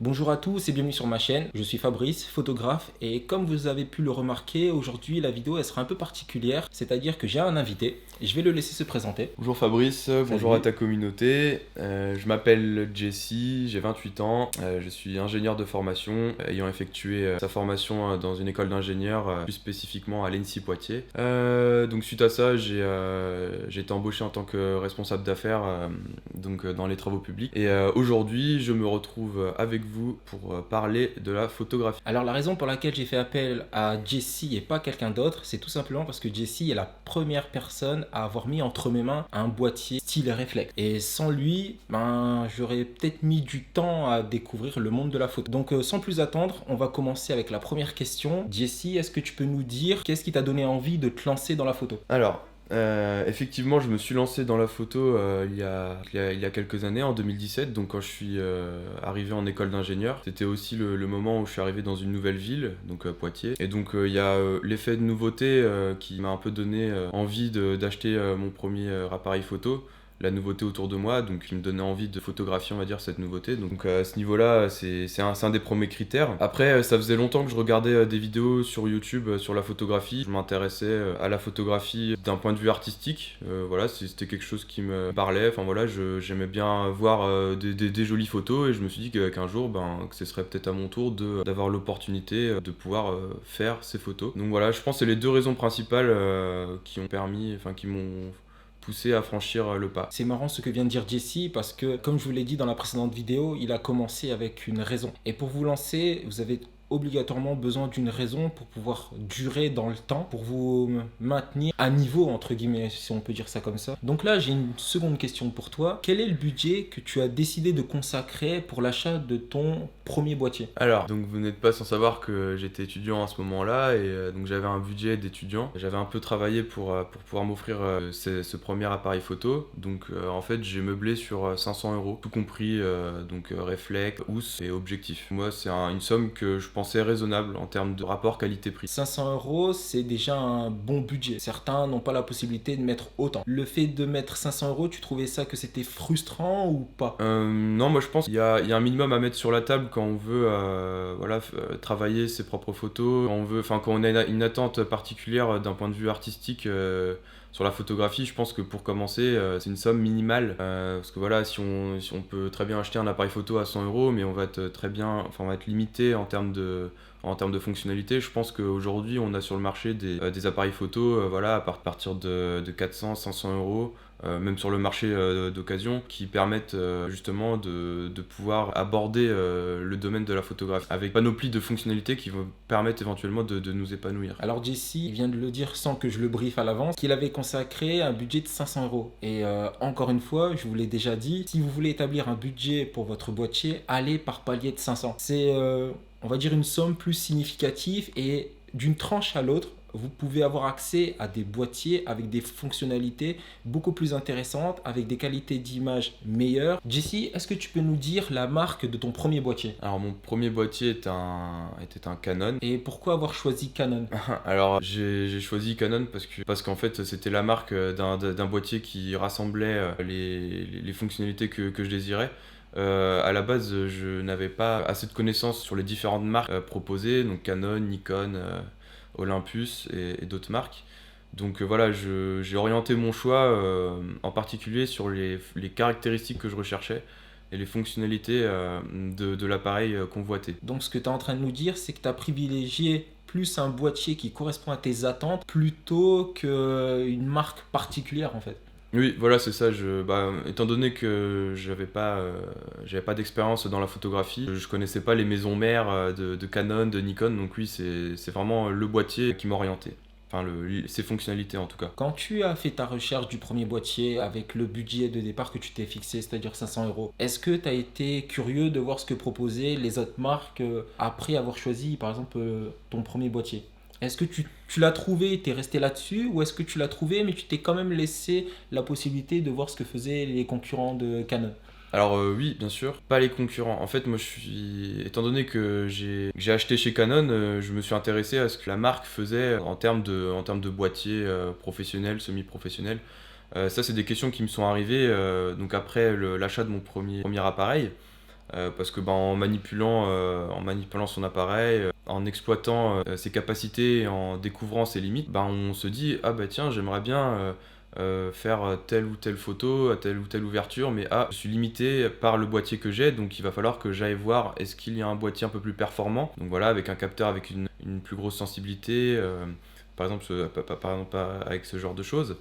Bonjour à tous et bienvenue sur ma chaîne, je suis Fabrice, photographe et comme vous avez pu le remarquer, aujourd'hui la vidéo elle sera un peu particulière, c'est-à-dire que j'ai un invité et je vais le laisser se présenter. Bonjour Fabrice, bonjour à ta communauté, je m'appelle Jesse, j'ai 28 ans, je suis ingénieur de formation, ayant effectué sa formation dans une école d'ingénieur, plus spécifiquement à l'ENSI Poitiers. Donc suite à ça, j'ai été embauché en tant que responsable d'affaires dans les travaux publics et aujourd'hui je me retrouve avec vous pour parler de la photographie. Alors la raison pour laquelle j'ai fait appel à Jesse et pas quelqu'un d'autre, c'est tout simplement parce que Jesse est la première personne à avoir mis entre mes mains un boîtier style réflexe. Et sans lui, j'aurais peut-être mis du temps à découvrir le monde de la photo. Donc sans plus attendre, on va commencer avec la première question. Jesse, est-ce que tu peux nous dire qu'est-ce qui t'a donné envie de te lancer dans la photo? Alors, effectivement, je me suis lancé dans la photo il y a quelques années, en 2017, donc quand je suis arrivé en école d'ingénieur. C'était aussi le moment où je suis arrivé dans une nouvelle ville, donc Poitiers. Et donc il y a l'effet de nouveauté qui m'a un peu donné envie d'acheter mon premier appareil photo. La nouveauté autour de moi, donc il me donnait envie de photographier, on va dire, cette nouveauté. Donc à ce niveau-là, c'est un des premiers critères. Après, ça faisait longtemps que je regardais des vidéos sur YouTube sur la photographie. Je m'intéressais à la photographie d'un point de vue artistique. Voilà, c'était quelque chose qui me parlait. Enfin voilà, j'aimais bien voir des jolies photos et je me suis dit qu'un jour, que ce serait peut-être à mon tour d'avoir l'opportunité de pouvoir faire ces photos. Donc voilà, je pense que c'est les deux raisons principales qui m'ont poussé à franchir le pas. C'est marrant ce que vient de dire Jesse parce que, comme je vous l'ai dit dans la précédente vidéo, il a commencé avec une raison. Et pour vous lancer, vous avez obligatoirement besoin d'une raison pour pouvoir durer dans le temps, pour vous maintenir à niveau, entre guillemets, si on peut dire ça comme ça. Donc là, j'ai une seconde question pour toi. Quel est le budget que tu as décidé de consacrer pour l'achat de ton premier boîtier? Alors, donc vous n'êtes pas sans savoir que j'étais étudiant à ce moment-là et donc j'avais un budget d'étudiant. J'avais un peu travaillé pour pouvoir m'offrir ce premier appareil photo. Donc en fait, j'ai meublé sur 500 euros, tout compris réflexe, housse et objectif. Moi, c'est une somme que je pensais raisonnable en termes de rapport qualité-prix. 500 euros, c'est déjà un bon budget. Certains n'ont pas la possibilité de mettre autant. Le fait de mettre 500 euros, tu trouvais ça que c'était frustrant ou pas? Non, moi je pense qu'il y a un minimum à mettre sur la table quand on veut travailler ses propres photos, quand on a une attente particulière d'un point de vue artistique sur la photographie. Je pense que pour commencer, c'est une somme minimale parce que voilà, si on peut très bien acheter un appareil photo à 100 euros, mais on va être limité en termes de fonctionnalité. Je pense qu'aujourd'hui, on a sur le marché des appareils photo à partir de 400, 500 euros, même sur le marché d'occasion, qui permettent justement de pouvoir aborder le domaine de la photographie avec panoplie de fonctionnalités qui vont permettre éventuellement de nous épanouir. Alors Jesse, il vient de le dire sans que je le briefe à l'avance, qu'il avait consacré un budget de 500 euros. Et encore une fois, je vous l'ai déjà dit, si vous voulez établir un budget pour votre boîtier, allez par palier de 500. C'est, on va dire, une somme plus significative et d'une tranche à l'autre, vous pouvez avoir accès à des boîtiers avec des fonctionnalités beaucoup plus intéressantes, avec des qualités d'image meilleures. Jesse, est-ce que tu peux nous dire la marque de ton premier boîtier? Alors mon premier boîtier était un Canon. Et pourquoi avoir choisi Canon? Alors j'ai choisi Canon parce qu'en fait c'était la marque d'un boîtier qui rassemblait les fonctionnalités que je désirais. À la base, je n'avais pas assez de connaissances sur les différentes marques proposées, donc Canon, Nikon, Olympus et d'autres marques. Donc voilà, j'ai orienté mon choix en particulier sur les caractéristiques que je recherchais et les fonctionnalités de l'appareil convoité. Donc ce que tu es en train de nous dire, c'est que tu as privilégié plus un boîtier qui correspond à tes attentes plutôt qu'une marque particulière en fait. Oui, voilà, c'est ça. Étant donné que j'avais pas d'expérience dans la photographie, je connaissais pas les maisons mères de Canon, de Nikon, donc oui, c'est vraiment le boîtier qui m'orientait. Enfin, ses fonctionnalités en tout cas. Quand tu as fait ta recherche du premier boîtier avec le budget de départ que tu t'es fixé, c'est-à-dire 500 euros, est-ce que tu as été curieux de voir ce que proposaient les autres marques après avoir choisi par exemple ton premier boîtier? Est-ce que tu l'as trouvé, tu es resté là-dessus, ou est-ce que tu l'as trouvé mais tu t'es quand même laissé la possibilité de voir ce que faisaient les concurrents de Canon? Alors oui, bien sûr, pas les concurrents. En fait, moi, étant donné que j'ai acheté chez Canon, je me suis intéressé à ce que la marque faisait en termes de boîtier professionnel, semi-professionnel. Ça, c'est des questions qui me sont arrivées donc après l'achat de mon premier appareil. parce que en manipulant son appareil, en exploitant ses capacités, et en découvrant ses limites, on se dit ah bah tiens j'aimerais bien faire telle ou telle photo, telle ou telle ouverture, mais je suis limité par le boîtier que j'ai, donc il va falloir que j'aille voir est-ce qu'il y a un boîtier un peu plus performant. Donc voilà, avec un capteur avec une plus grosse sensibilité, par exemple, avec ce genre de choses.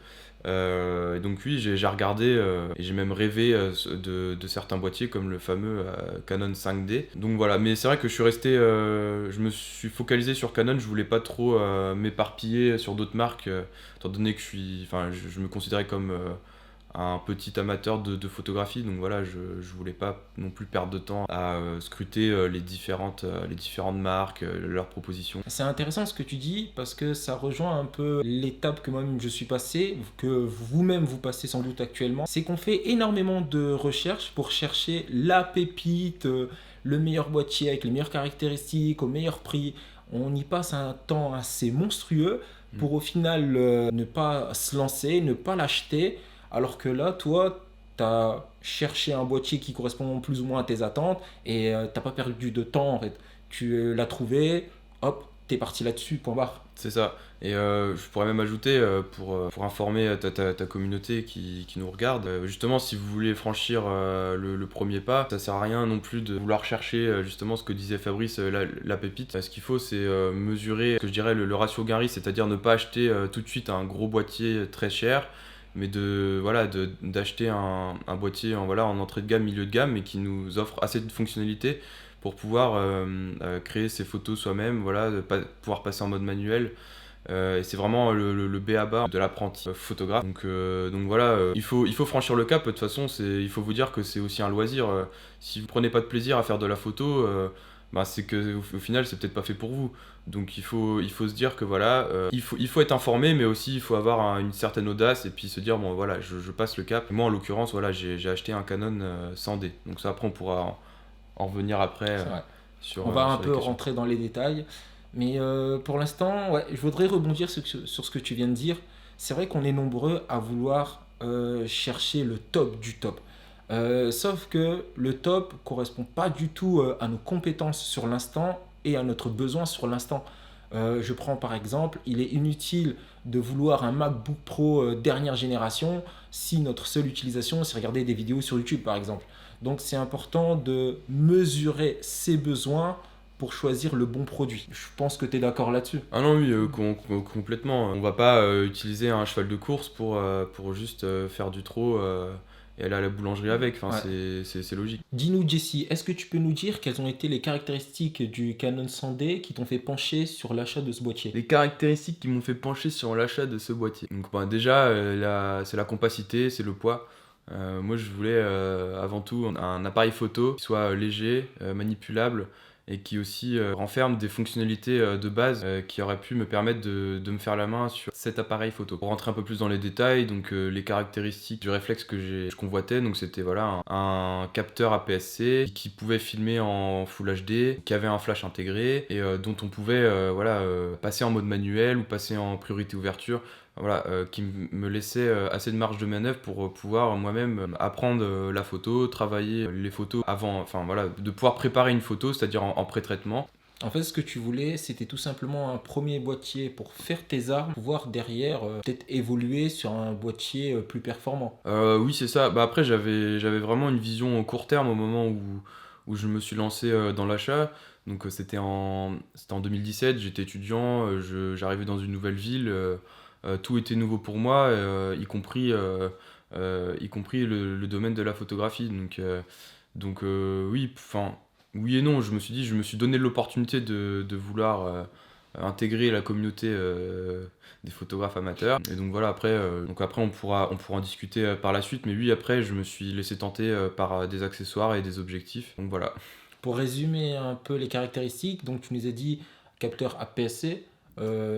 Et donc oui, j'ai regardé et j'ai même rêvé de certains boîtiers comme le fameux Canon 5D. Donc voilà, mais c'est vrai que je me suis focalisé sur Canon, je voulais pas trop m'éparpiller sur d'autres marques, étant donné que je me considérais comme un petit amateur de photographie, donc voilà, je voulais pas non plus perdre de temps à scruter les différentes marques, leurs propositions. C'est intéressant ce que tu dis parce que ça rejoint un peu l'étape que moi-même je suis passé, que vous-même vous passez sans doute actuellement. C'est qu'on fait énormément de recherches pour chercher la pépite, le meilleur boîtier avec les meilleures caractéristiques, au meilleur prix. On y passe un temps assez monstrueux pour au final ne pas se lancer, ne pas l'acheter. Alors que là, toi, tu as cherché un boîtier qui correspond plus ou moins à tes attentes et t'as pas perdu de temps en fait. Tu l'as trouvé, hop, t'es parti là-dessus, point barre. C'est ça. Et je pourrais même ajouter, pour informer ta communauté qui nous regarde, justement, si vous voulez franchir le premier pas, ça sert à rien non plus de vouloir chercher justement ce que disait Fabrice, la pépite. Ce qu'il faut, c'est mesurer, que je dirais, le ratio gain-risque, c'est-à-dire ne pas acheter tout de suite un gros boîtier très cher, mais d'acheter un boîtier en entrée de gamme, milieu de gamme, mais qui nous offre assez de fonctionnalités pour pouvoir créer ses photos soi-même, voilà, pouvoir passer en mode manuel. Et c'est vraiment le b.a-ba de l'apprenti photographe. Donc voilà, il faut franchir le cap. De toute façon, il faut vous dire que c'est aussi un loisir. Si vous prenez pas de plaisir à faire de la photo, c'est que au final, c'est peut-être pas fait pour vous. Donc il faut se dire que voilà, il faut être informé, mais aussi il faut avoir une certaine audace et puis se dire bon voilà, je passe le cap. Moi en l'occurrence, voilà, j'ai acheté un Canon 100D. Donc ça après on pourra en revenir après C'est vrai. sur On va un sur les peu questions. rentrer dans les détails. Mais pour l'instant, ouais, je voudrais rebondir sur ce que tu viens de dire. C'est vrai qu'on est nombreux à vouloir chercher le top du top. Sauf que le top correspond pas du tout à nos compétences sur l'instant et à notre besoin sur l'instant. Je prends par exemple, il est inutile de vouloir un MacBook Pro dernière génération si notre seule utilisation c'est regarder des vidéos sur YouTube par exemple. Donc c'est important de mesurer ses besoins pour choisir le bon produit. Je pense que tu es d'accord là-dessus. Ah non, oui, complètement. On va pas utiliser un cheval de course pour juste faire du trot et aller à la boulangerie avec. Enfin, Ouais. c'est logique. Dis-nous Jesse, est-ce que tu peux nous dire quelles ont été les caractéristiques du Canon 100D qui t'ont fait pencher sur l'achat de ce boîtier? Les caractéristiques qui m'ont fait pencher sur l'achat de ce boîtier. Donc, déjà, c'est la compacité, c'est le poids. Moi, je voulais avant tout un appareil photo qui soit léger, manipulable et qui aussi renferme des fonctionnalités de base qui auraient pu me permettre de me faire la main sur cet appareil photo. Pour rentrer un peu plus dans les détails, donc les caractéristiques du réflexe que je convoitais, donc c'était voilà un capteur APS-C qui pouvait filmer en Full HD, qui avait un flash intégré et dont on pouvait passer en mode manuel ou passer en priorité ouverture. Voilà, qui me laissait assez de marge de manœuvre pour pouvoir moi-même apprendre la photo, travailler les photos avant, enfin voilà, de pouvoir préparer une photo, c'est-à-dire en pré-traitement. En fait, ce que tu voulais, c'était tout simplement un premier boîtier pour faire tes armes, pouvoir derrière peut-être évoluer sur un boîtier plus performant. Oui, c'est ça. Bah, après, j'avais vraiment une vision au court terme au moment où je me suis lancé dans l'achat. Donc c'était en 2017, j'étais étudiant, j'arrivais dans une nouvelle ville, tout était nouveau pour moi, y compris le domaine de la photographie. Oui, enfin, oui et non, je me suis donné l'opportunité de vouloir intégrer la communauté des photographes amateurs. Et donc voilà, après on pourra en discuter par la suite, mais oui, après je me suis laissé tenter par des accessoires et des objectifs. Donc voilà. Pour résumer un peu les caractéristiques, donc tu nous as dit capteur APS-C.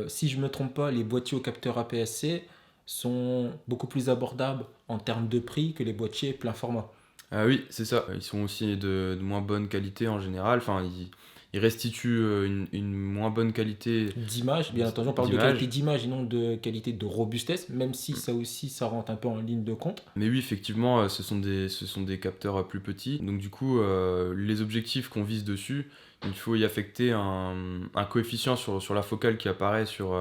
Si je ne me trompe pas, les boîtiers au capteur APS-C sont beaucoup plus abordables en termes de prix que les boîtiers plein format. Ah oui, c'est ça. Ils sont aussi de moins bonne qualité en général. Enfin, il restitue une moins bonne qualité D'image, bien entendu, on parle de d'image. qualité d'image et non de qualité de robustesse, même si ça aussi, ça rentre un peu en ligne de compte. Mais oui, effectivement, ce sont des capteurs plus petits. Donc du coup, les objectifs qu'on vise dessus, il faut y affecter un coefficient sur la focale qui apparaît sur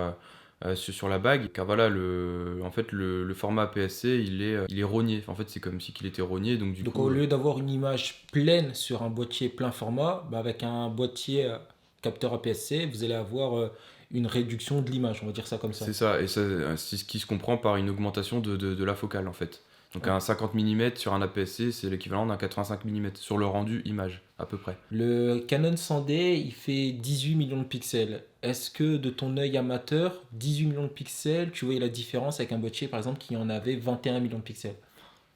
la bague. Car voilà, en fait, le format APS-C, il est rogné. En fait, c'est comme si il était rogné. Donc du Donc coup, au lieu d'avoir une image pleine sur un boîtier plein format, bah, avec un boîtier capteur APS-C, vous allez avoir une réduction de l'image, on va dire ça comme ça. c'est ça. Et ça, c'est ce qui se comprend par une augmentation de la focale, en fait. Donc Ouais. un 50 mm sur un APS-C, c'est l'équivalent d'un 85 mm sur le rendu image, à peu près. Le Canon 100D, il fait 18 millions de pixels. Est-ce que de ton œil amateur, 18 millions de pixels, tu voyais la différence avec un boîtier par exemple qui en avait 21 millions de pixels?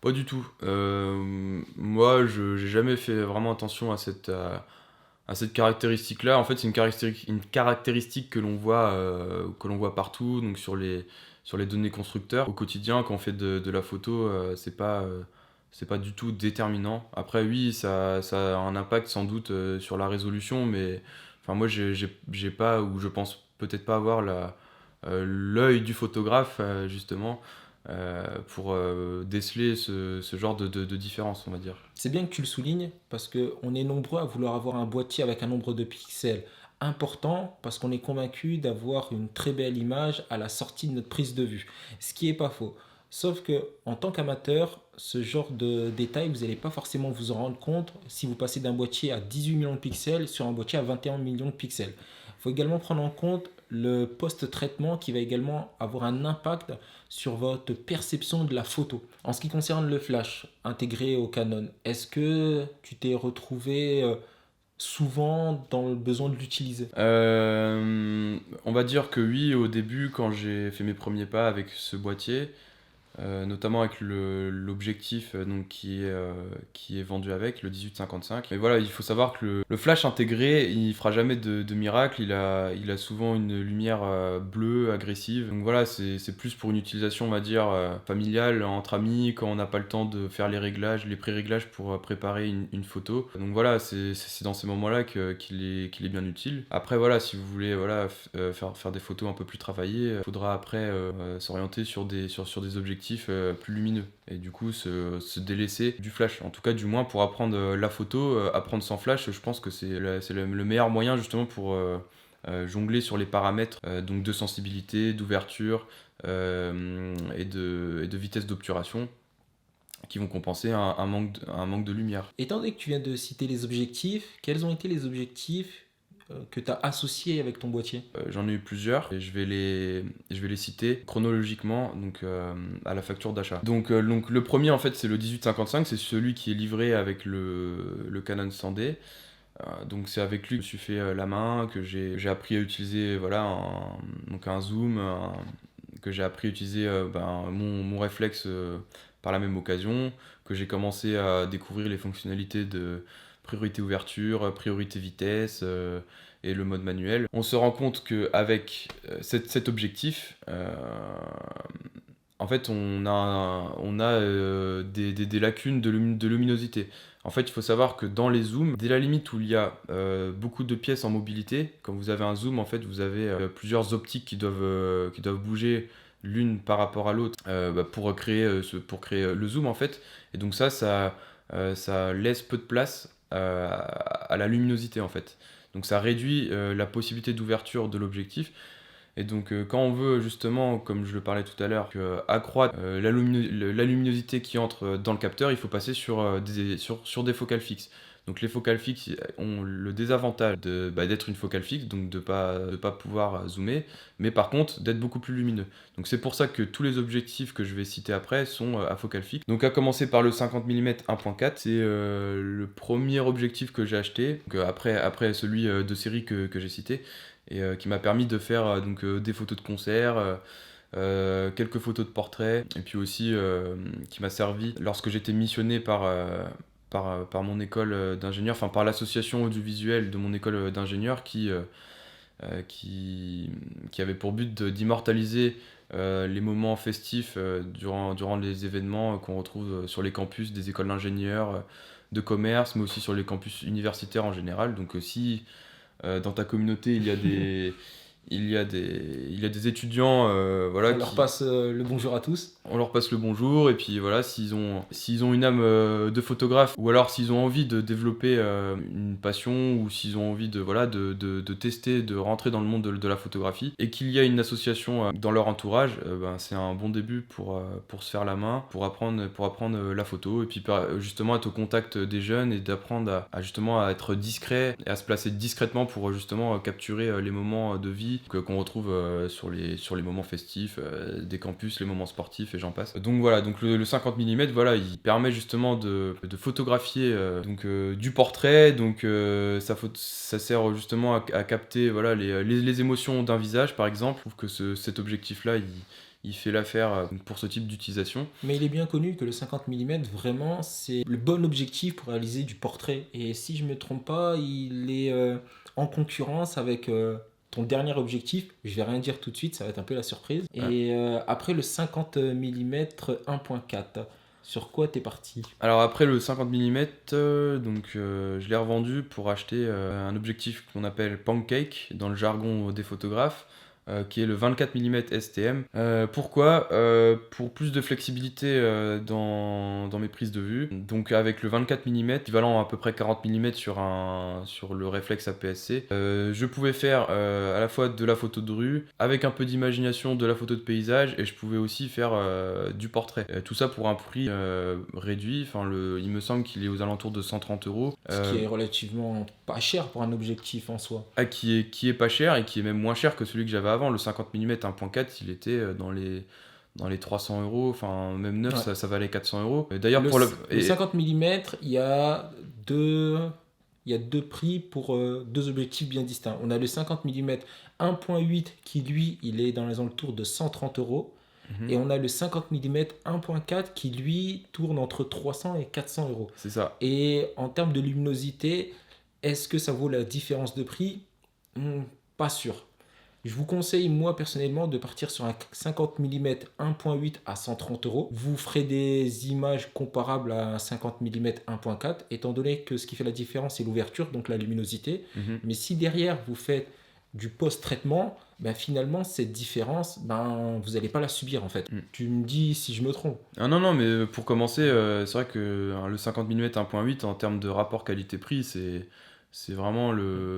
Pas du tout. Moi, je j'ai jamais fait vraiment attention à cette caractéristique-là. En fait, c'est une caractéristique que l'on voit partout, donc sur les données constructeurs. Au quotidien, quand on fait de la photo, c'est pas du tout déterminant. Après, oui, ça a un impact sans doute sur la résolution, mais enfin, moi, j'ai pas, ou je pense peut-être pas avoir l'œil du photographe, justement, pour déceler ce genre de différence, on va dire. C'est bien que tu le soulignes parce qu'on est nombreux à vouloir avoir un boîtier avec un nombre de pixels important parce qu'on est convaincu d'avoir une très belle image à la sortie de notre prise de vue. Ce qui n'est pas faux. Sauf que en tant qu'amateur, ce genre de détails, vous n'allez pas forcément vous en rendre compte si vous passez d'un boîtier à 18 millions de pixels sur un boîtier à 21 millions de pixels. Il faut également prendre en compte le post-traitement qui va également avoir un impact sur votre perception de la photo. En ce qui concerne le flash intégré au Canon, est-ce que tu t'es retrouvé souvent dans le besoin de l'utiliser? On va dire que oui, au début, quand j'ai fait mes premiers pas avec ce boîtier, notamment avec l'objectif donc qui est vendu avec, le 18-55. Mais voilà, il faut savoir que le flash intégré, il fera jamais de miracle, il a souvent une lumière bleue, agressive. Donc voilà, c'est plus pour une utilisation, on va dire, familiale, entre amis, quand on n'a pas le temps de faire les réglages, les pré-réglages pour préparer une photo. Donc voilà, c'est dans ces moments-là qu'il est bien utile. Après voilà, si vous voulez voilà, faire des photos un peu plus travaillées, il faudra après s'orienter sur des objectifs plus lumineux et du coup se délaisser du flash, en tout cas du moins pour apprendre la photo. Apprendre sans flash, je pense que c'est le meilleur moyen justement pour jongler sur les paramètres donc de sensibilité, d'ouverture et de vitesse d'obturation qui vont compenser un manque de lumière. Étant donné que tu viens de citer les objectifs, quels ont été les objectifs que tu as associés avec ton boîtier? J'en ai eu plusieurs et je vais les citer chronologiquement donc, à la facture d'achat. Donc le premier en fait c'est le 1855, c'est celui qui est livré avec le Canon 100D. Donc c'est avec lui que je me suis fait la main, que j'ai appris à utiliser voilà, donc un zoom, que j'ai appris à utiliser mon réflexe par la même occasion, que j'ai commencé à découvrir les fonctionnalités de priorité ouverture, priorité vitesse et le mode manuel. On se rend compte qu'avec cet objectif, en fait, on a des lacunes de luminosité. En fait, il faut savoir que dans les zooms, dès la limite où il y a beaucoup de pièces en mobilité, quand vous avez un zoom, en fait, vous avez plusieurs optiques qui doivent bouger l'une par rapport à l'autre pour créer le zoom, en fait. Et donc ça laisse peu de place à la luminosité, en fait. Donc ça réduit la possibilité d'ouverture de l'objectif. Et donc quand on veut justement, comme je le parlais tout à l'heure, accroître la luminosité qui entre dans le capteur, il faut passer sur des focales fixes. Donc les focales fixes ont le désavantage d'être une focale fixe, donc de pas pouvoir zoomer, mais par contre d'être beaucoup plus lumineux. Donc c'est pour ça que tous les objectifs que je vais citer après sont à focale fixe. Donc à commencer par le 50 mm 1.4, c'est le premier objectif que j'ai acheté, donc, après celui de série que j'ai cité, et qui m'a permis de faire des photos de concert, quelques photos de portrait, et puis aussi qui m'a servi lorsque j'étais missionné par mon école d'ingénieur, enfin par l'association audiovisuelle de mon école d'ingénieur qui avait pour but d'immortaliser les moments festifs durant les événements qu'on retrouve sur les campus des écoles d'ingénieurs, de commerce, mais aussi sur les campus universitaires en général. Donc si dans ta communauté, il y a des étudiants, voilà, On leur passe le bonjour à tous. on leur passe le bonjour, et puis voilà, s'ils ont une âme de photographe, ou alors s'ils ont envie de développer une passion, ou s'ils ont envie de tester, de rentrer dans le monde de la photographie, et qu'il y a une association dans leur entourage, ben, c'est un bon début pour se faire la main, pour apprendre la photo, et puis justement être au contact des jeunes, et d'apprendre justement à être discret, et à se placer discrètement pour justement capturer les moments de vie qu'on retrouve sur les moments festifs, des campus, les moments sportifs, et j'en passe. Donc voilà, donc le 50 mm, voilà, il permet justement de photographier du portrait, donc ça sert justement à capter, voilà, les émotions d'un visage, par exemple. Je trouve que cet objectif-là, il fait l'affaire pour ce type d'utilisation. Mais il est bien connu que le 50 mm, vraiment, c'est le bon objectif pour réaliser du portrait. Et si je me trompe pas, il est en concurrence avec ton dernier objectif. Je vais rien dire tout de suite, ça va être un peu la surprise. Ouais. Et après le 50 mm 1.4, sur quoi t'es parti? Alors après le 50 mm, je l'ai revendu pour acheter un objectif qu'on appelle pancake dans le jargon des photographes, qui est le 24 mm STM. Pourquoi Pour plus de flexibilité dans mes prises de vue. Donc avec le 24 mm, équivalent à peu près 40 mm sur le réflexe APS-C, je pouvais faire à la fois de la photo de rue, avec un peu d'imagination, de la photo de paysage, et je pouvais aussi faire du portrait. Tout ça pour un prix réduit. Enfin, il me semble qu'il est aux alentours de 130 euros. Ce qui est relativement pas cher pour un objectif en soi. Qui est pas cher, et qui est même moins cher que celui que j'avais avant. Le 50 mm 1.4, il était dans les 300 euros, enfin même neuf, Ouais. ça valait 400 euros. D'ailleurs, Le 50 mm, il y a deux prix pour deux objectifs bien distincts. On a le 50 mm 1.8 qui, lui, il est dans les alentours de 130 euros. Mhm. Et on a le 50 mm 1.4 qui, lui, tourne entre 300 et 400 euros. C'est ça. Et en termes de luminosité, est-ce que ça vaut la différence de prix? Pas sûr. Je vous conseille, moi personnellement, de partir sur un 50 mm 1.8 à 130 euros. Vous ferez des images comparables à un 50 mm 1.4, étant donné que ce qui fait la différence, c'est l'ouverture, donc la luminosité. Mhm. Mais si derrière, vous faites du post-traitement, ben finalement, cette différence, vous n'allez pas la subir en fait. Tu me dis si je me trompe. Ah non, non, mais pour commencer, c'est vrai que le 50 mm 1.8, en termes de rapport qualité-prix, c'est vraiment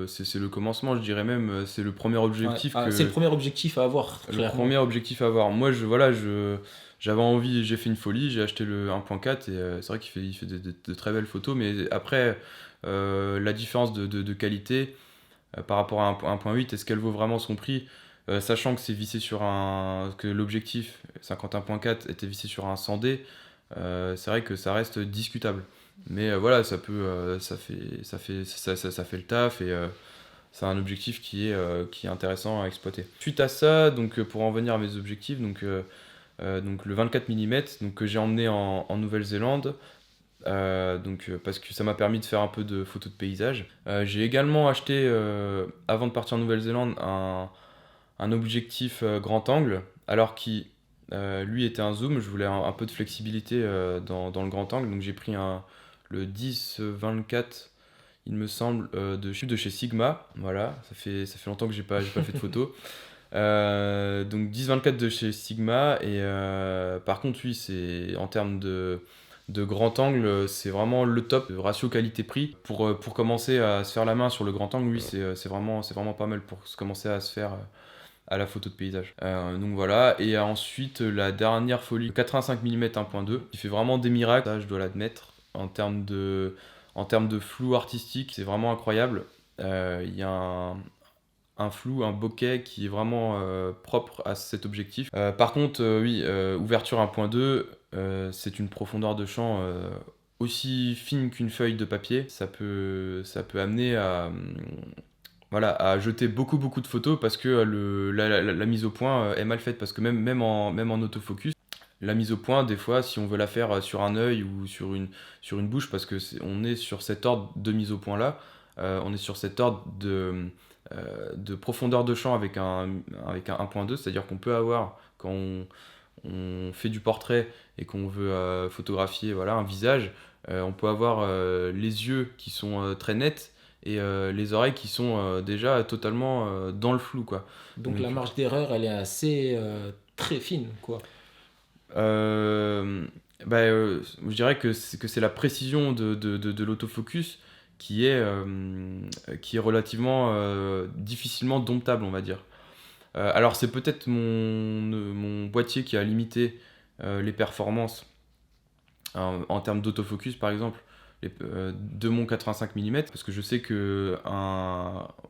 c'est le commencement, je dirais même. C'est le premier objectif Ouais. C'est le premier objectif à avoir. Le clairement. premier objectif à avoir. Moi, j'avais envie, j'ai fait une folie, j'ai acheté le 1.4, et c'est vrai qu'il fait de très belles photos, mais après, la différence de qualité par rapport à un 1.8, est-ce qu'elle vaut vraiment son prix? Sachant que c'est vissé que l'objectif 51.4 était vissé sur un 100D, c'est vrai que ça reste discutable. Mais voilà, ça fait le taf, et c'est un objectif qui est intéressant à exploiter. Suite à ça, donc pour en venir à mes objectifs, donc le 24 mm, que j'ai emmené en Nouvelle-Zélande, parce que ça m'a permis de faire un peu de photos de paysage. J'ai également acheté, avant de partir en Nouvelle-Zélande, un objectif grand angle, alors qui lui était un zoom. Je voulais un peu de flexibilité dans le grand angle, donc j'ai pris le 10-24, il me semble, de chez Sigma. Voilà, ça fait longtemps que j'ai pas fait de photos. Donc 10-24 de chez Sigma, et par contre, oui, c'est en termes de grand angle, c'est vraiment le top, ratio qualité-prix. Pour commencer à se faire la main sur le grand angle, oui, c'est vraiment pas mal pour commencer à se faire à la photo de paysage. Donc voilà, et ensuite la dernière folie, le 85 mm 1.2, qui fait vraiment des miracles, ça je dois l'admettre. En termes de flou artistique, c'est vraiment incroyable. Il y a un flou, un bokeh qui est vraiment propre à cet objectif. Par contre, oui, ouverture 1.2, c'est une profondeur de champ aussi fine qu'une feuille de papier. Ça peut amener à jeter beaucoup de photos, parce que la mise au point est mal faite, parce que même en autofocus, la mise au point, des fois, si on veut la faire sur un œil ou sur une bouche, parce que on est sur cet ordre de mise au point là, on est sur cet ordre de profondeur de champ avec un 1.2, c'est-à-dire qu'on peut avoir, quand on fait du portrait et qu'on veut photographier, voilà, un visage, on peut avoir les yeux qui sont très nets, et les oreilles qui sont déjà totalement dans le flou, quoi. Donc Donc, la marge d'erreur, elle est assez très fine, quoi. euh, je dirais que c'est la précision de l'autofocus qui est relativement difficilement domptable, on va dire. Alors c'est peut-être mon boîtier qui a limité les performances en termes d'autofocus par exemple de mon 85 mm, parce que je sais que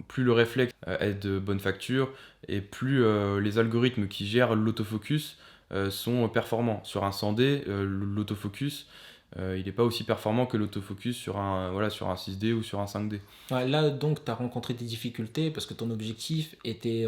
plus le réflexe est de bonne facture et plus les algorithmes qui gèrent l'autofocus sont performants. Sur un 100D, l'autofocus il n'est pas aussi performant que l'autofocus sur un 6D ou sur un 5D. Ouais, là, donc, tu as rencontré des difficultés parce que ton objectif était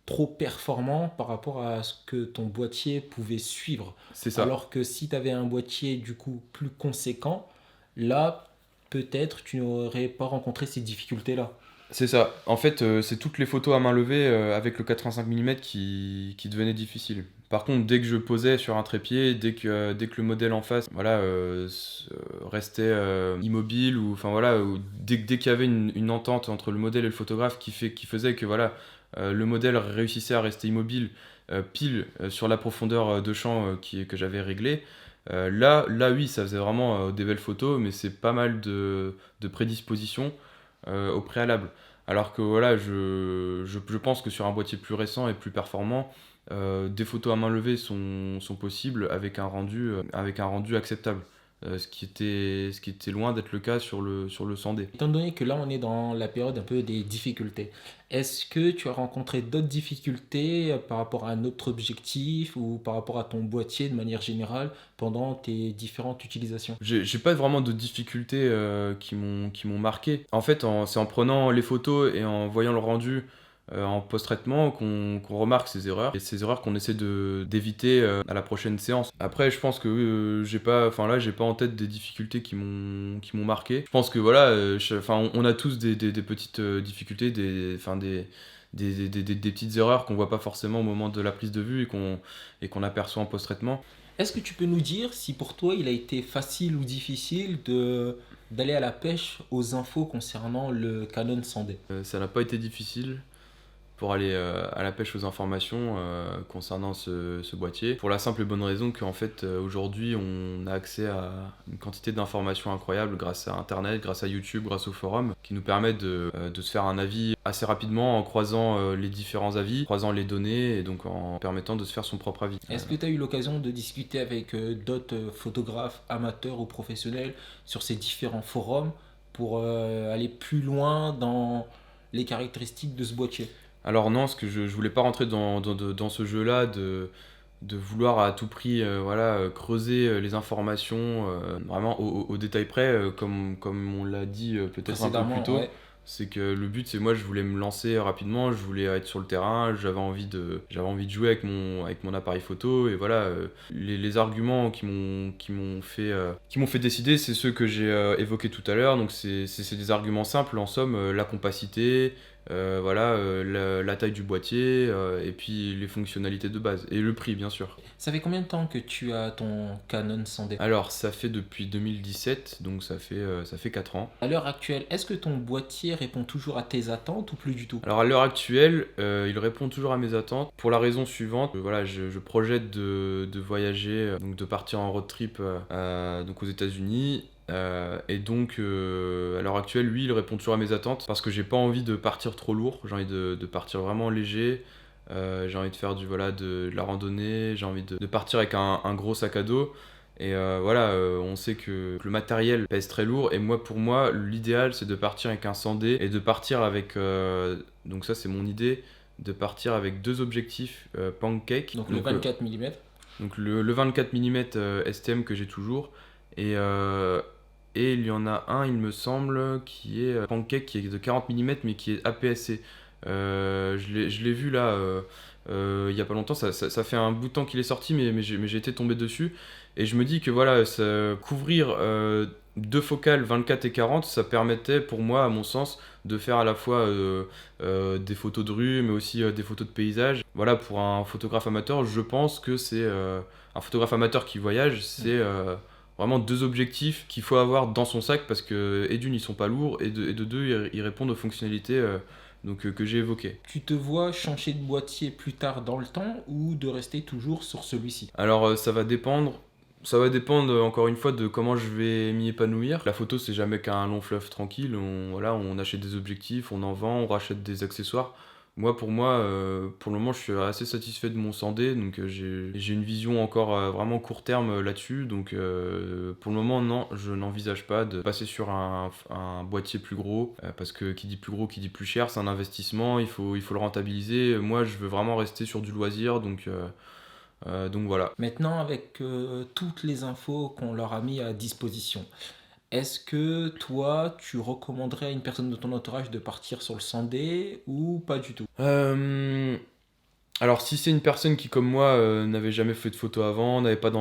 trop performant par rapport à ce que ton boîtier pouvait suivre. C'est ça. Alors que si tu avais un boîtier, du coup, plus conséquent, là, peut-être tu n'aurais pas rencontré ces difficultés-là. C'est ça. En fait, c'est toutes les photos à main levée avec le 85 mm qui devenaient difficiles. Par contre, dès que je posais sur un trépied, dès que le modèle en face restait immobile, ou enfin voilà, ou dès qu'il y avait une entente entre le modèle et le photographe qui faisait que voilà, le modèle réussissait à rester immobile pile sur la profondeur de champ que j'avais réglée, là oui, ça faisait vraiment des belles photos, mais c'est pas mal de prédispositions au préalable. Alors que voilà, je pense que sur un boîtier plus récent et plus performant, des photos à main levée sont possibles avec avec un rendu acceptable. Ce qui était loin d'être le cas sur le 100D. Étant donné que là, on est dans la période un peu des difficultés, est-ce que tu as rencontré d'autres difficultés par rapport à un autre objectif ou par rapport à ton boîtier de manière générale pendant tes différentes utilisations? J'ai pas vraiment de difficultés qui m'ont marqué. En fait, c'est en prenant les photos et en voyant le rendu en post-traitement qu'on remarque ces erreurs, et ces erreurs qu'on essaie d'éviter à la prochaine séance. Après, je pense que j'ai pas en tête des difficultés qui m'ont marqué. Je pense que voilà, on a tous des petites difficultés, des petites erreurs qu'on voit pas forcément au moment de la prise de vue et qu'on aperçoit en post-traitement. Est-ce que tu peux nous dire si pour toi il a été facile ou difficile d'aller à la pêche aux infos concernant le Canon 100D? Ça n'a pas été difficile pour aller à la pêche aux informations concernant ce boîtier. Pour la simple et bonne raison qu'en fait, aujourd'hui, on a accès à une quantité d'informations incroyables grâce à Internet, grâce à YouTube, grâce au forum, qui nous permettent de se faire un avis assez rapidement en croisant les différents avis, croisant les données, et donc en permettant de se faire son propre avis. Est-ce que tu as eu l'occasion de discuter avec d'autres photographes amateurs ou professionnels sur ces différents forums pour aller plus loin dans les caractéristiques de ce boîtier? Alors non, parce que je voulais pas rentrer dans ce jeu-là de vouloir à tout prix creuser les informations vraiment au détail près, comme on l'a dit peut-être un peu plus Précédemment, tôt. ouais. C'est que le but, c'est moi, je voulais me lancer rapidement, je voulais être sur le terrain, j'avais envie de jouer avec mon appareil photo, et voilà, les arguments qui m'ont fait décider, c'est ceux que j'ai évoqués tout à l'heure. Donc c'est des arguments simples en somme, la compacité, la taille du boîtier, et puis les fonctionnalités de base, et le prix bien sûr. Ça fait combien de temps que tu as ton Canon 100D? Alors ça fait depuis 2017, donc ça fait 4 ans. À l'heure actuelle, est-ce que ton boîtier répond toujours à tes attentes ou plus du tout? Alors à l'heure actuelle, il répond toujours à mes attentes pour la raison suivante. Voilà, je projette de voyager, donc de partir en road trip donc aux États-Unis. Et donc à l'heure actuelle, lui, il répond toujours à mes attentes parce que j'ai pas envie de partir trop lourd. J'ai envie de partir vraiment léger. J'ai envie de faire de la randonnée. J'ai envie de partir avec un gros sac à dos. Et on sait que le matériel pèse très lourd, et pour moi, l'idéal c'est de partir avec un 100D et de partir avec, donc ça c'est mon idée, de partir avec deux objectifs Pancake. Donc le 24 mm. Donc le 24 mm STM que j'ai toujours, et il y en a un, il me semble, qui est Pancake, qui est de 40 mm mais qui est APS-C. Je l'ai vu là il y a pas longtemps, ça fait un bout de temps qu'il est sorti, mais j'ai été tombé dessus. Et je me dis que voilà, couvrir deux focales 24 et 40, ça permettait pour moi, à mon sens, de faire à la fois des photos de rue, mais aussi des photos de paysage. Voilà, pour un photographe amateur, je pense que c'est un photographe amateur qui voyage, c'est vraiment 2 objectifs qu'il faut avoir dans son sac parce que, et d'une, ils sont pas lourds, et de deux, ils répondent aux fonctionnalités que j'ai évoquées. Tu te vois changer de boîtier plus tard dans le temps ou de rester toujours sur celui-ci? Alors ça va dépendre. Ça va dépendre encore une fois de comment je vais m'y épanouir. La photo, c'est jamais qu'un long fleuve tranquille. On achète des objectifs, on en vend, on rachète des accessoires. Pour moi, pour le moment, je suis assez satisfait de mon 100D, donc j'ai une vision encore vraiment court terme là-dessus. Donc pour le moment, non, je n'envisage pas de passer sur un boîtier plus gros, parce que qui dit plus gros, qui dit plus cher, c'est un investissement, il faut le rentabiliser. Moi, je veux vraiment rester sur du loisir, donc voilà. Maintenant, avec toutes les infos qu'on leur a mis à disposition, est-ce que toi, tu recommanderais à une personne de ton entourage de partir sur le 100D ou pas du tout? Alors si c'est une personne qui, comme moi, n'avait jamais fait de photo avant, n'avait pas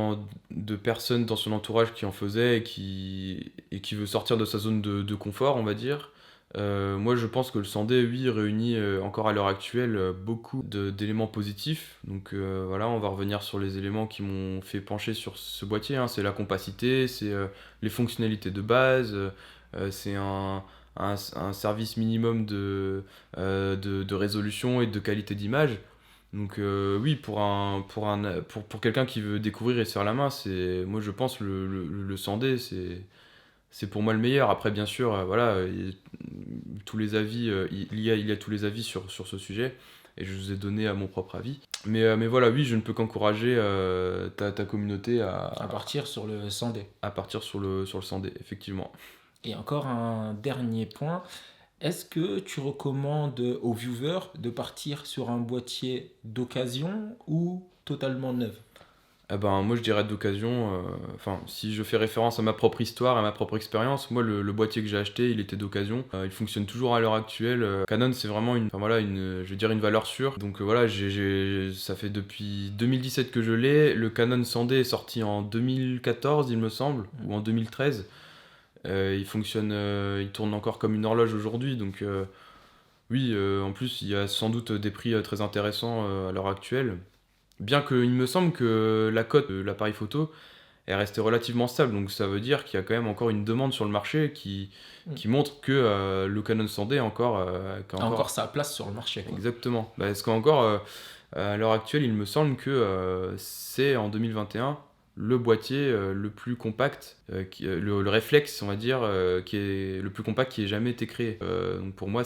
de personnes dans son entourage qui en faisait et qui veut sortir de sa zone de confort, on va dire, moi je pense que le 100D, oui, réunit encore à l'heure actuelle beaucoup d'éléments positifs. Donc voilà, on va revenir sur les éléments qui m'ont fait pencher sur ce boîtier, hein. C'est la compacité, c'est les fonctionnalités de base, c'est un service minimum de résolution et de qualité d'image. Donc oui, pour quelqu'un qui veut découvrir et se faire la main, moi je pense le 100D, c'est pour moi le meilleur. Après bien sûr, voilà, tous les avis, il y a tous les avis sur ce sujet, et je vous ai donné mon propre avis. Mais voilà, oui, je ne peux qu'encourager ta communauté À partir sur le 100D. à partir sur le 100D, effectivement. Et encore un dernier point, est-ce que tu recommandes aux viewers de partir sur un boîtier d'occasion ou totalement neuf? Eh ben, moi je dirais d'occasion, enfin si je fais référence à ma propre histoire, à ma propre expérience, moi le boîtier que j'ai acheté, il était d'occasion. Il fonctionne toujours à l'heure actuelle. Canon, c'est vraiment je vais dire une valeur sûre. Donc voilà, ça fait depuis 2017 que je l'ai. Le Canon 100D est sorti en 2014, il me semble, ou en 2013. Il tourne encore comme une horloge aujourd'hui, donc oui, en plus il y a sans doute des prix très intéressants à l'heure actuelle. Bien qu'il me semble que la cote de l'appareil photo est restée relativement stable, donc ça veut dire qu'il y a quand même encore une demande sur le marché qui montre que le Canon 100D A encore sa place sur le marché, quoi. Exactement. Parce qu'encore, à l'heure actuelle, il me semble que c'est en 2021 le boîtier le plus compact, le réflexe, on va dire, qui est le plus compact qui ait jamais été créé. Donc pour moi,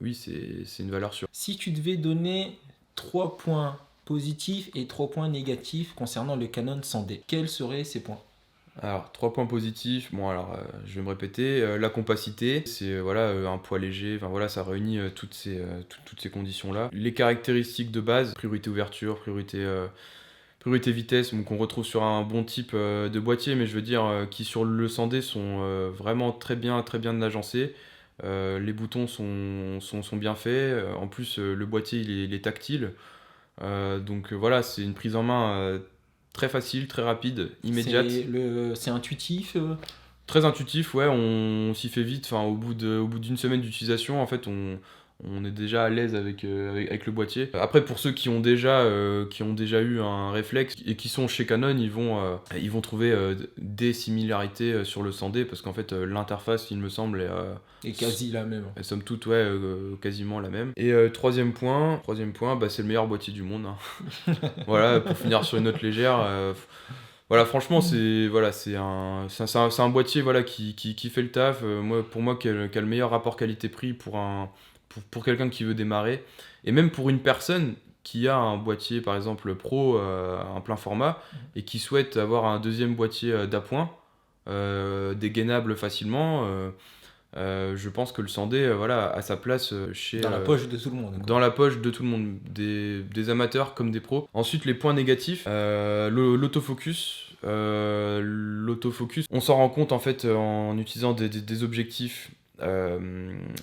oui, c'est une valeur sûre. Si tu devais donner 3 points positifs et 3 points négatifs concernant le Canon 100D, quels seraient ces points? Alors, 3 points positifs. Bon, alors, je vais me répéter. La compacité, c'est voilà, un poids léger. Enfin, voilà, ça réunit toutes ces conditions-là. Les caractéristiques de base, priorité ouverture, priorité vitesse, donc on retrouve sur un bon type de boîtier, mais je veux dire, qui sur le 100D sont vraiment très bien agencés. Les boutons sont bien faits. En plus, le boîtier, il est tactile. Donc voilà, c'est une prise en main très facile, très rapide, immédiate. C'est intuitif. Très intuitif, ouais, on s'y fait vite. Enfin, au bout d'une semaine d'utilisation, en fait, on est déjà à l'aise avec le boîtier. Après, pour ceux qui ont déjà eu un réflexe et qui sont chez Canon, ils vont trouver des similarités sur le 100D, parce qu'en fait, l'interface, il me semble, est quasi la même. est somme toute, ouais, quasiment la même. Et troisième point, bah, c'est le meilleur boîtier du monde, hein. Voilà, pour finir sur une note légère. Voilà, franchement, c'est un boîtier, voilà, qui fait le taf. Pour moi, qui a le meilleur rapport qualité-prix pour quelqu'un qui veut démarrer. Et même pour une personne qui a un boîtier, par exemple, pro, un plein format, et qui souhaite avoir un deuxième boîtier d'appoint, dégainable facilement. Je pense que le 100D, voilà, a sa place Dans la poche de tout le monde, quoi. Dans la poche de tout le monde, des amateurs comme des pros. Ensuite, les points négatifs, l'autofocus. L'autofocus, on s'en rend compte en fait en utilisant des objectifs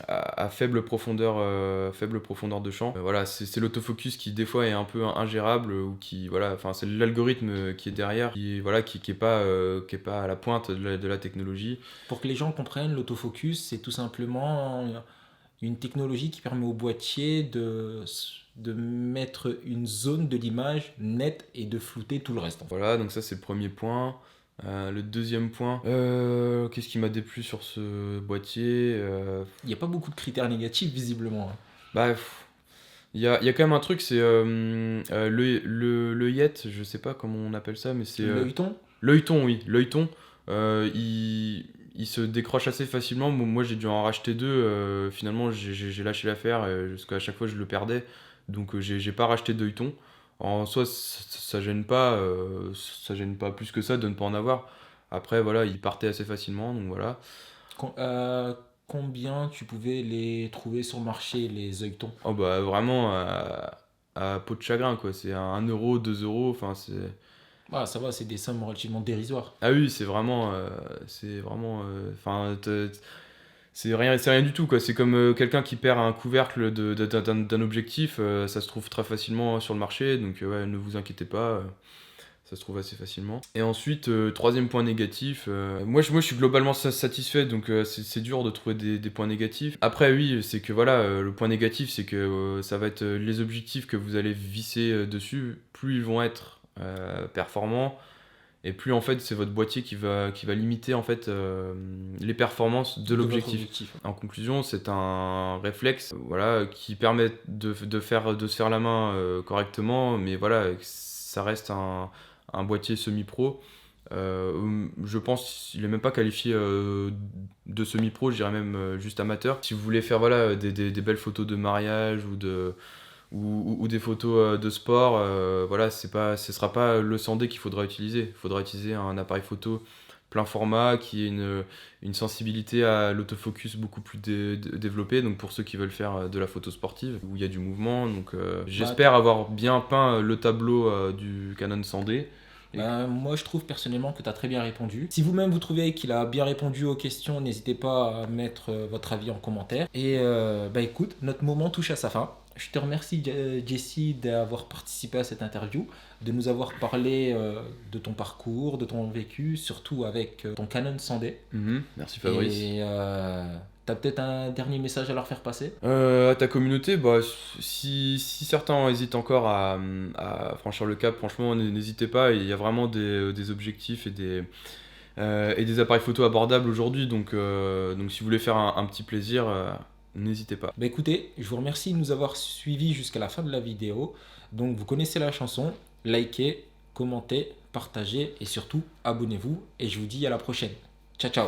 à faible profondeur de champ. Voilà, c'est l'autofocus qui des fois est un peu ingérable, ou voilà, enfin c'est l'algorithme qui est derrière, qui est pas à la pointe de la technologie. Pour que les gens comprennent, l'autofocus, c'est tout simplement une technologie qui permet au boîtier de mettre une zone de l'image nette et de flouter tout le reste. Voilà, donc ça c'est le premier point. Le deuxième point, qu'est-ce qui m'a déplu sur ce boîtier? Il n'y a pas beaucoup de critères négatifs, visiblement, hein. Bah, il y a quand même un truc, c'est le Yet, je sais pas comment on appelle ça, mais c'est L'œilleton? l'œilleton, oui, l'œilleton. Il se décroche assez facilement. Moi, j'ai dû en racheter deux. Finalement, j'ai lâché l'affaire parce qu'à chaque fois, je le perdais. Donc, j'ai pas racheté d'œilleton. En soi, ça gêne pas plus que ça de ne pas en avoir. Après, voilà, il partait assez facilement, donc voilà. Combien tu pouvais les trouver sur le marché, les œilletons? Oh bah vraiment à peau de chagrin quoi, c'est 1 euro, 2 euros, enfin c'est... Ah, ça va, c'est des sommes relativement dérisoires. Ah oui, enfin c'est rien du tout quoi, c'est comme quelqu'un qui perd un couvercle d'un objectif, ça se trouve très facilement sur le marché, donc ouais, ne vous inquiétez pas, ça se trouve assez facilement. Et ensuite, troisième point négatif, moi je suis globalement satisfait, donc c'est dur de trouver des points négatifs. Après oui, c'est que voilà, le point négatif c'est que ça va être les objectifs que vous allez visser dessus, plus ils vont être performants, et plus en fait c'est votre boîtier qui va limiter en fait les performances de De votre l'objectif. objectif. En conclusion, c'est un réflexe voilà, qui permet de se faire la main correctement, mais voilà, ça reste un boîtier semi-pro. Je pense qu'il n'est même pas qualifié de semi-pro, je dirais même juste amateur. Si vous voulez faire voilà, des belles photos de mariage ou des photos de sport, voilà, ce sera pas le 100D qu'il faudra utiliser. Il faudra utiliser un appareil photo plein format qui ait une sensibilité à l'autofocus beaucoup plus développée, donc pour ceux qui veulent faire de la photo sportive où il y a du mouvement. Donc j'espère avoir bien peint le tableau du Canon 100D. Moi, je trouve personnellement que tu as très bien répondu. Si vous-même vous trouvez qu'il a bien répondu aux questions, n'hésitez pas à mettre votre avis en commentaire. Et écoute, notre moment touche à sa fin. Je te remercie, Jessie, d'avoir participé à cette interview, de nous avoir parlé de ton parcours, de ton vécu, surtout avec ton Canon 100D. Merci Fabrice. Et tu as peut-être un dernier message à leur faire passer? À ta communauté, bah, si certains hésitent encore à franchir le cap, franchement, n'hésitez pas. Il y a vraiment des objectifs et des appareils photo abordables aujourd'hui. Donc si vous voulez faire un petit plaisir, n'hésitez pas. Écoutez, je vous remercie de nous avoir suivis jusqu'à la fin de la vidéo. Donc vous connaissez la chanson, likez, commentez, partagez et surtout abonnez-vous. Et je vous dis à la prochaine. Ciao ciao.